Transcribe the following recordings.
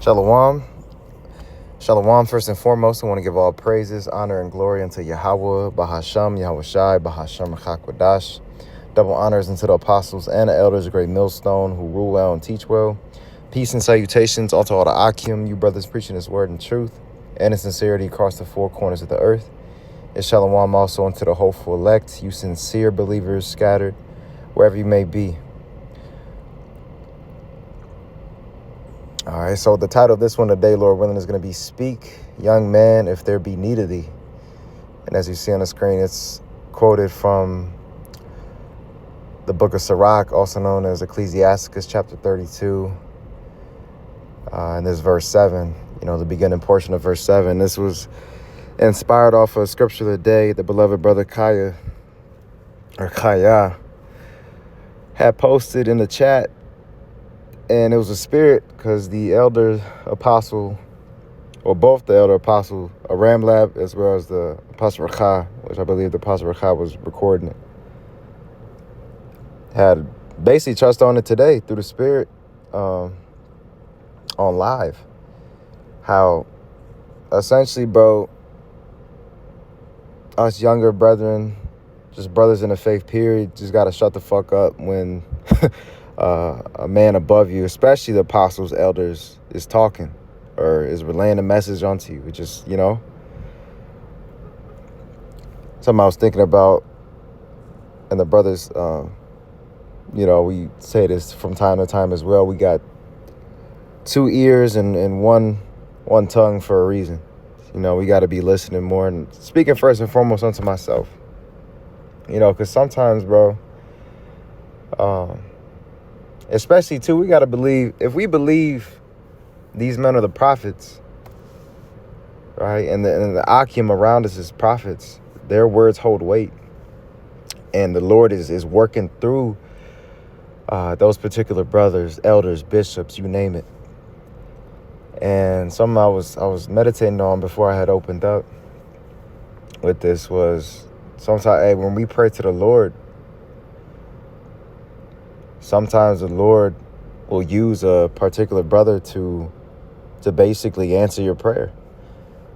Shalom. Shalom. First and foremost, I want to give all praises, honor, and glory unto Yahweh, Bahasham, Yahweh Shai, Bahasham, Chakwadash. Double honors unto the apostles and the elders, a great millstone who rule well and teach well. Peace and salutations unto all the Akim, you brothers preaching his word in truth and in sincerity across the four corners of the earth. It's Shalom also unto the hopeful elect, you sincere believers scattered wherever you may be. All right, so the title of this one today, Lord willing, is going to be Speak, Young Man, If There Be Need of Thee. And as you see on the screen, it's quoted from the book of Sirach, also known as Ecclesiasticus chapter 32. And this verse 7, the beginning portion of verse 7. This was inspired off of scripture today. The beloved brother Kaya had posted in the chat. And it was a spirit because the elder apostle, or both the elder apostle, Ramlab, as well as the apostle Rakha, which I believe the apostle Rakha was recording it, had basically touched on it today through the spirit on live. How essentially, bro, us younger brethren, just brothers in the faith period, just got to shut the fuck up when a man above you, especially the apostles, elders, is talking or is relaying a message onto you. It just, something I was thinking about, and the brothers, we say this from time to time as well. We got two ears and one tongue for a reason. We got to be listening more and speaking first and foremost unto myself. Because sometimes, bro, especially, too, we got to believe, if we believe these men are the prophets, right, and the Akim around us is prophets, their words hold weight. And the Lord is working through those particular brothers, elders, bishops, you name it. And something I was meditating on before I had opened up with this was, sometimes, when we pray to the Lord, sometimes the Lord will use a particular brother to basically answer your prayer.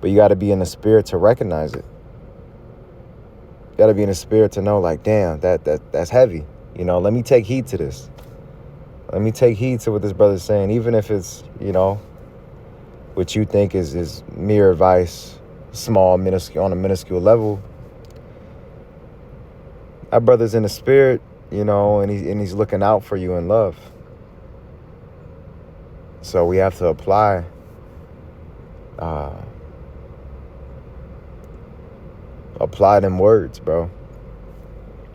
But you got to be in the spirit to recognize it. You got to be in the spirit to know, like, damn, that's heavy. Let me take heed to this. Let me take heed to what this brother's saying, even if it's, what you think is mere advice, small, minuscule, on a minuscule level. That brother's in the spirit, and he's looking out for you in love. So we have to apply them words, bro.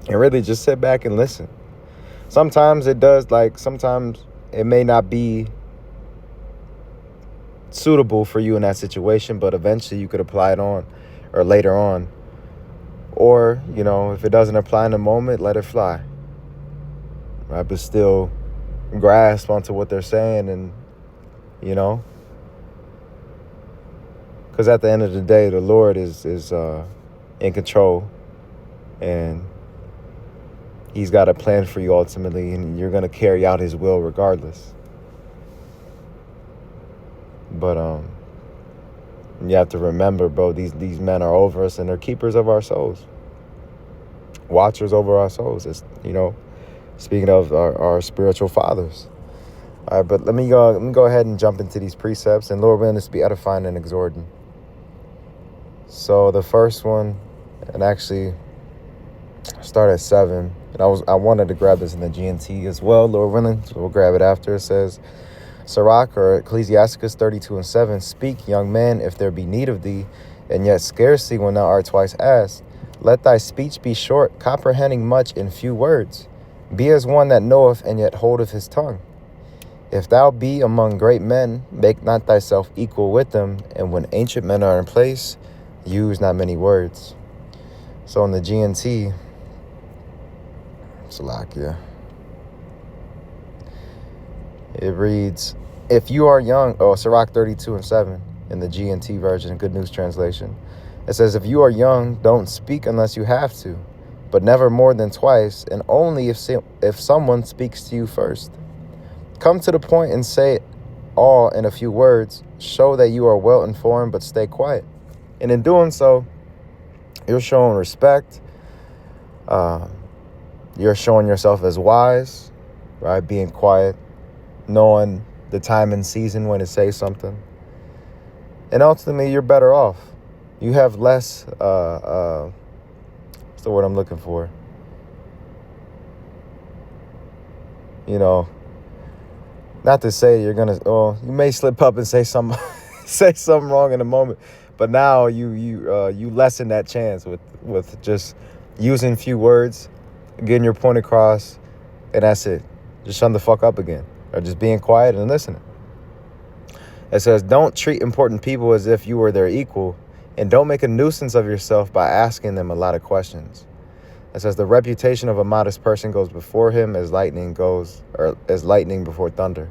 And really just sit back and listen. Sometimes sometimes it may not be suitable for you in that situation, but eventually you could apply it on, or later on. Or, if it doesn't apply in the moment, let it fly. Right? But still grasp onto what they're saying, and, because at the end of the day, the Lord is in control, and he's got a plan for you ultimately, and you're going to carry out his will regardless. But you have to remember, bro, these men are over us, and they're keepers of our souls, watchers over our souls. It's, speaking of our spiritual fathers. All right, but let me go ahead and jump into these precepts, and Lord willing, this be edifying and exhorting. So the first one, and actually start at 7, and I wanted to grab this in the GNT as well, Lord willing, so we'll grab it after. It says, Sirach, or Ecclesiasticus 32:7, Speak, young man, if there be need of thee, and yet scarcely when thou art twice asked. Let thy speech be short, comprehending much in few words. Be as one that knoweth, and yet holdeth his tongue. If thou be among great men, make not thyself equal with them, and when ancient men are in place, use not many words. So in the GNT, Salakia, it reads, if you are young, Sirach 32:7 in the GNT version, Good News Translation. It says, if you are young, don't speak unless you have to, but never more than twice, and only if someone speaks to you first. Come to the point and say all in a few words, show that you are well informed, but stay quiet. And in doing so, you're showing respect. You're showing yourself as wise, right? Being quiet, knowing the time and season when to say something. And ultimately, you're better off. You have less, what's the word I'm looking for? You know, not to say you're going to, well, you may slip up and say something, say something wrong in a moment. But now you lessen that chance with just using few words, getting your point across, and that's it. Just shut the fuck up again, or just being quiet and listening. It says, don't treat important people as if you were their equal, and don't make a nuisance of yourself by asking them a lot of questions. It says, the reputation of a modest person goes before him as lightning before thunder.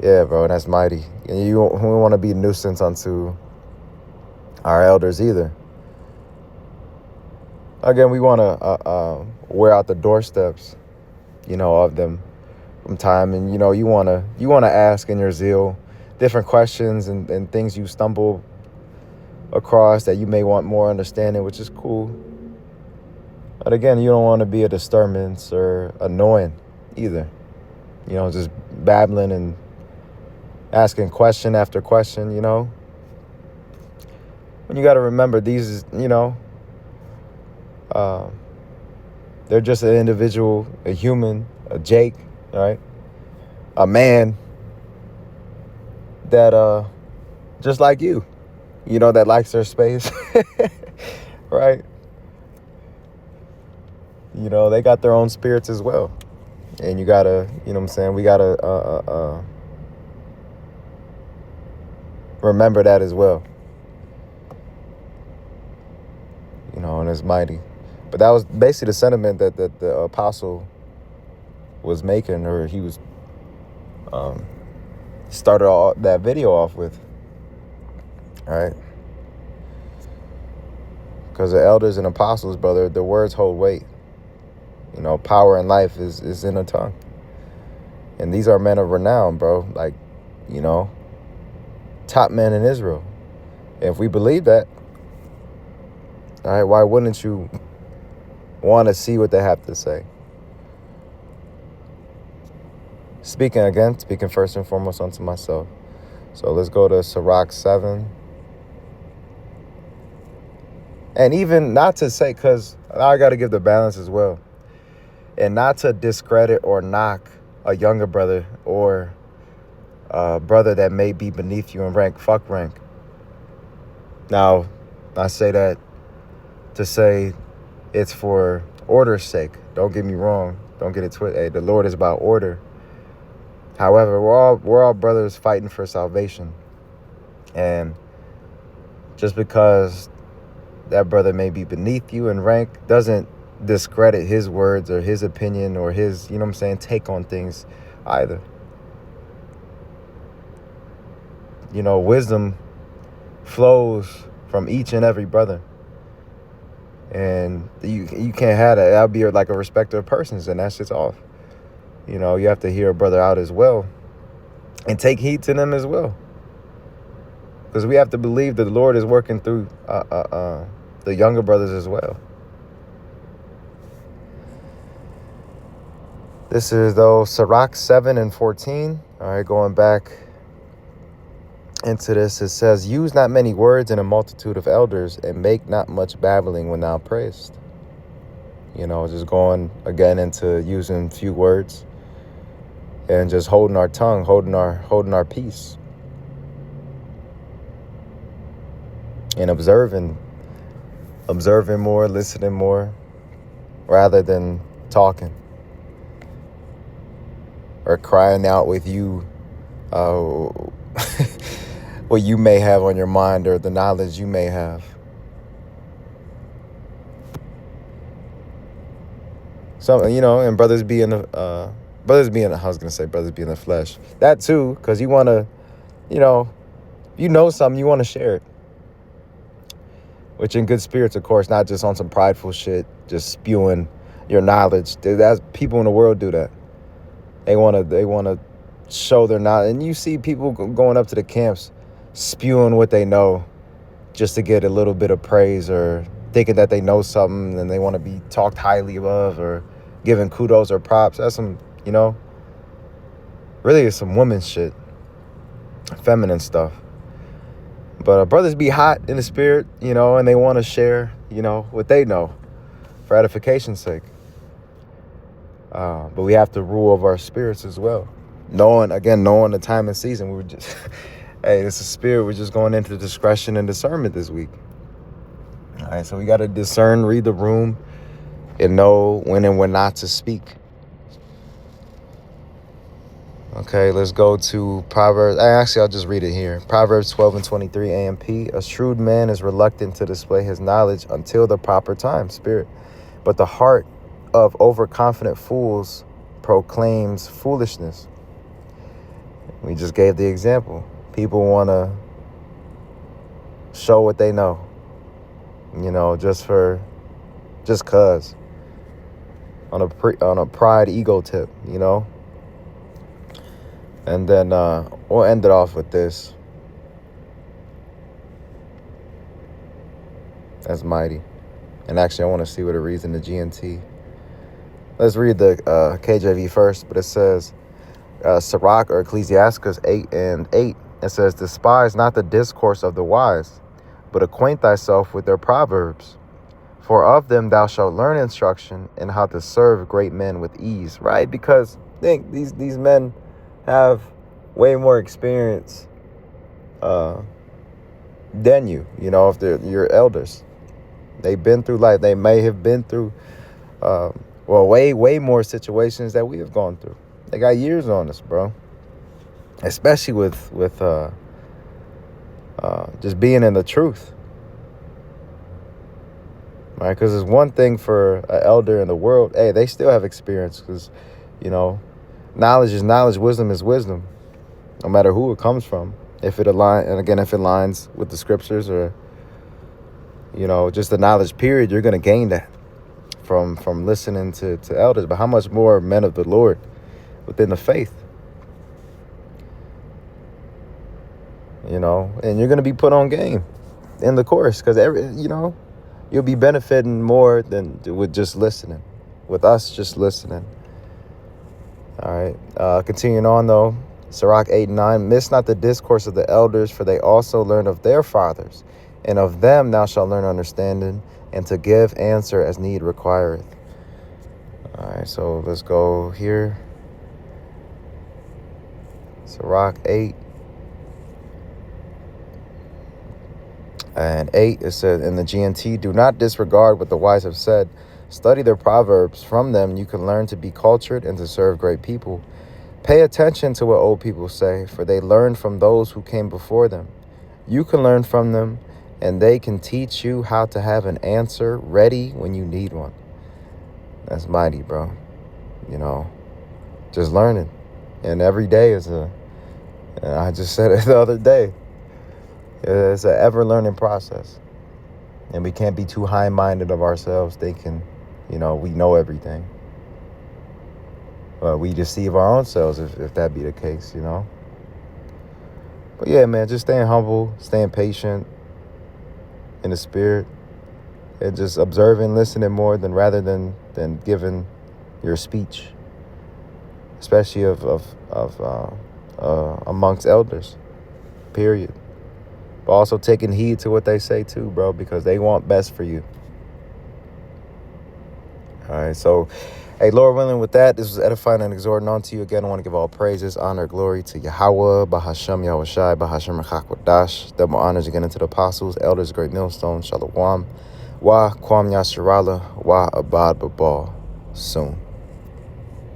Yeah, bro, that's mighty. And we want to be a nuisance unto our elders either. Again, we want to wear out the doorsteps, of them from time. And, you want to ask in your zeal different questions and things you stumble across that you may want more understanding, which is cool. But again, you don't want to be a disturbance or annoying either. Just babbling and asking question after question, When you got to remember these, they're just an individual, a human, a Jake, right? A man that, just like you, that likes their space, right? They got their own spirits as well. And you gotta, we gotta remember that as well. And it's mighty. But that was basically the sentiment that the apostle was making, or he was started all that video off with. All right. Because the elders and apostles, brother, the words hold weight. Power in life is in the tongue. And these are men of renown, bro. Like, top men in Israel. And if we believe that, all right, why wouldn't you want to see what they have to say? Speaking first and foremost unto myself. So let's go to Sirach 7. And even not to say, because I got to give the balance as well. And not to discredit or knock a younger brother or a brother that may be beneath you in rank. Fuck rank. Now, I say that to say it's for order's sake. Don't get me wrong. Don't get it twisted. Hey, the Lord is about order. However, we're all brothers fighting for salvation. And just because that brother may be beneath you in rank doesn't discredit his words or his opinion or his, take on things either. Wisdom flows from each and every brother. And you can't have that. That'll be like a respecter of persons, and that's just off. You have to hear a brother out as well and take heed to them as well. Because we have to believe that the Lord is working through the younger brothers as well. This is, though, Sirach 7 and 14. All right, going back into this, it says, use not many words in a multitude of elders, and make not much babbling when thou prayest. Just going again into using few words and just holding our tongue, holding our peace, and observing more, listening more, rather than talking or crying out with you what you may have on your mind or the knowledge you may have. So, and brothers be in the flesh. That too, because you want to, something, you want to share it. Which in good spirits, of course, not just on some prideful shit, just spewing your knowledge. That's people in the world do that. They want to show their knowledge. And you see people going up to the camps spewing what they know just to get a little bit of praise, or thinking that they know something and they want to be talked highly of, or given kudos or props. That's some, really it's some woman shit, feminine stuff. But brothers be hot in the spirit, and they want to share, what they know for edification's sake. But we have to rule over our spirits as well. Knowing the time and season. We were just, hey, it's a spirit. We're just going into discretion and discernment this week. All right, so we got to discern, read the room, and know when and when not to speak. Okay, let's go to Proverbs. Actually, I'll just read it here. Proverbs 12:23 AMP. A shrewd man is reluctant to display his knowledge until the proper time, spirit. But the heart of overconfident fools proclaims foolishness. We just gave the example. People want to show what they know, just cause on a pride ego tip, And then we'll end it off with this. That's mighty. And actually, I want to see what it reads in the GNT. Let's read the KJV first, but it says, Sirach or Ecclesiastes 8:8. It says, despise not the discourse of the wise, but acquaint thyself with their proverbs. For of them thou shalt learn instruction, and how to serve great men with ease. Right? Because think these men have way more experience than you. If they're your elders, they've been through life. They may have been through way more situations that we have gone through. They got years on us, bro. Especially with just being in the truth, right? Because it's one thing for an elder in the world. Hey, they still have experience, because knowledge is knowledge, wisdom is wisdom, no matter who it comes from. If it aligns with the scriptures, or just the knowledge period, you're gonna gain that from listening to elders. But how much more men of the Lord within the faith? And you're gonna be put on game in the course, because you'll be benefiting more than with just listening. With us just listening. All right. Continuing on though, Sirach 8:9. Miss not the discourse of the elders, for they also learn of their fathers, and of them thou shalt learn understanding, and to give answer as need requireth. All right, so let's go here. Sirach 8. And 8, it says in the GNT, do not disregard what the wise have said. Study their proverbs. From them you can learn to be cultured and to serve great people. Pay attention to what old people say, for they learned from those who came before them. You can learn from them, and they can teach you how to have an answer ready when you need one. That's mighty, bro. Just learning. And every day is I just said it the other day, it's an ever-learning process. And we can't be too high-minded of ourselves, thinking, we know everything. But we deceive our own selves if that be the case, But yeah, man, just staying humble, staying patient in the spirit, and just observing, listening more rather than giving your speech, especially amongst elders, period. But also taking heed to what they say too, bro, because they want best for you. All right, so, hey, Lord willing, with that, this was edifying and exhorting unto you. Again, I want to give all praises, honor, glory to Yahweh, Bahashem Yahushai, Bahashem Rechakwadash. Double honors again to the apostles, elders, great millstone, Shalom, Wa Kwam Yasharala, Wa Abad Babal, soon.